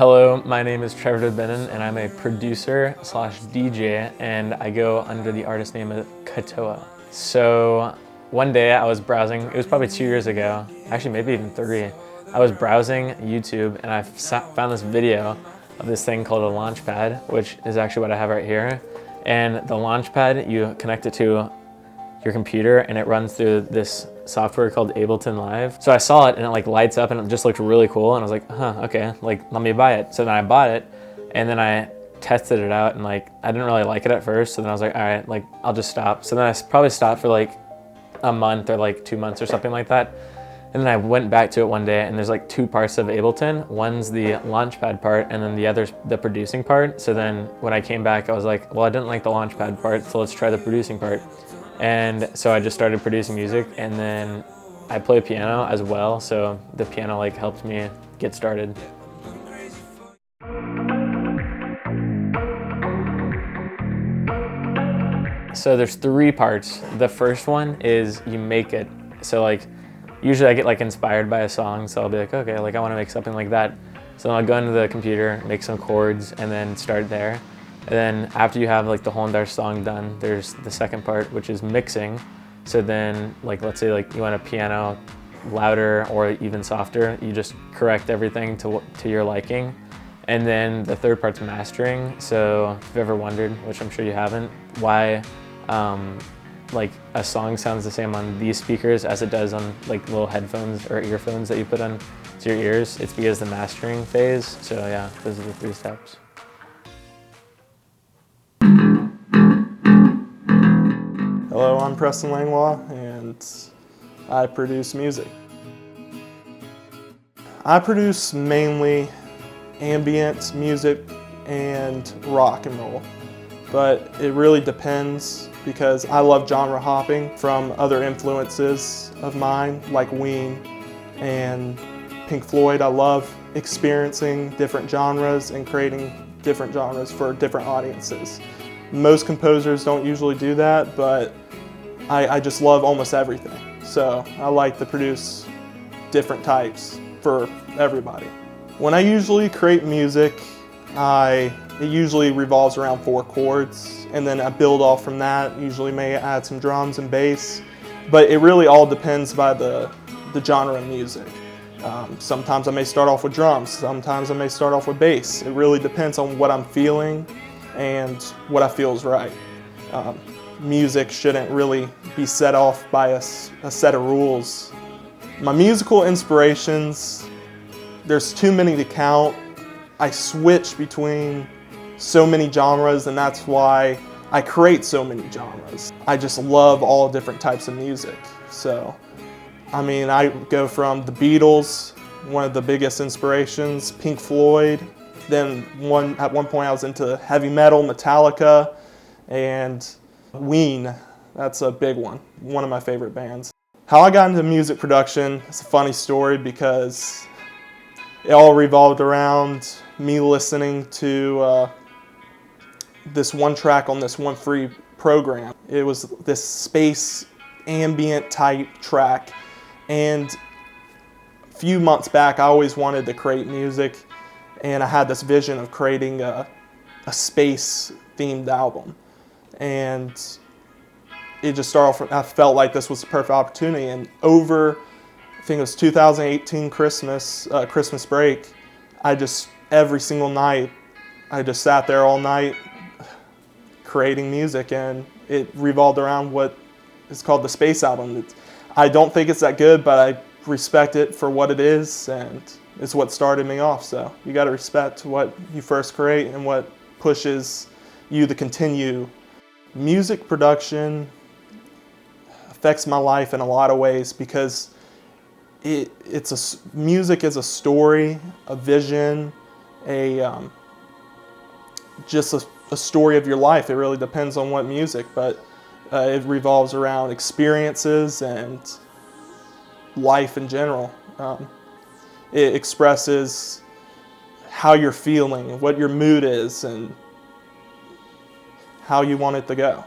Hello, my name is Trevor Durbinin, and I'm a producer slash DJ, and I go under the artist name of Katoa. So one day I was browsing, it was probably 2 years ago, actually maybe even 3. I was browsing YouTube and I found this video of this thing called a Launchpad, which is actually what I have right here. And the Launchpad, you connect it to your computer and it runs through this software called Ableton Live. So I saw it and it like lights up and it just looked really cool, and I was like, okay, like let me buy it. So then I bought it and then I tested it out, and like I didn't really like it at first, so then I was like, all right, like I'll just stop. So then I probably stopped for like a month or like 2 months or something like that. And then I went back to it one day, and there's like 2 parts of Ableton. One's the Launchpad part, and then the other's the producing part. So then when I came back, I was like, well, I didn't like the Launchpad part, so let's try the producing part. And so I just started producing music, and then I play piano as well. So the piano like helped me get started. So there's 3 parts. The first one is you make it. So like, usually I get like inspired by a song, so I'll be like, okay, like I want to make something like that. So then I'll go into the computer, make some chords, and then start there. And then after you have like the whole entire song done, there's the second part, which is mixing. So then like, let's say like you want a piano louder or even softer, you just correct everything to your liking. And then the third part's mastering. So if you've ever wondered, which I'm sure you haven't, why like a song sounds the same on these speakers as it does on like little headphones or earphones that you put on to your ears, it's because the mastering phase. So yeah, those are the 3 steps. Hello, I'm Preston Langlois, and I produce music. I produce mainly ambient music and rock and roll, but it really depends because I love genre hopping from other influences of mine like Ween and Pink Floyd. I love experiencing different genres and creating different genres for different audiences. Most composers don't usually do that, but I just love almost everything. So I like to produce different types for everybody. When I usually create music, it usually revolves around 4 chords, and then I build off from that. Usually may add some drums and bass, but it really all depends by the genre of music. Sometimes I may start off with drums, sometimes I may start off with bass. It really depends on what I'm feeling and what I feel is right. Music shouldn't really be set off by a set of rules. My musical inspirations, there's too many to count. I switch between so many genres, and that's why I create so many genres. I just love all different types of music. So, I mean, I go from the Beatles, one of the biggest inspirations, Pink Floyd, then at one point I was into heavy metal, Metallica, and Ween. That's a big one of my favorite bands. How I got into music production, it's a funny story because it all revolved around me listening to this one track on this one free program. It was this space ambient type track, and a few months back I always wanted to create music, and I had this vision of creating a space themed album. And it just started off, I felt like this was the perfect opportunity. And over, I think it was 2018 Christmas break, every single night, I just sat there all night creating music, and it revolved around what is called the Space Album. I don't think it's that good, but I respect it for what it is, and it's what started me off. So you got to respect what you first create and what pushes you to continue. Music production affects my life in a lot of ways because music is a story, a vision, just a story of your life. It really depends on what music, but it revolves around experiences and life in general. It expresses how you're feeling, what your mood is, and how you want it to go.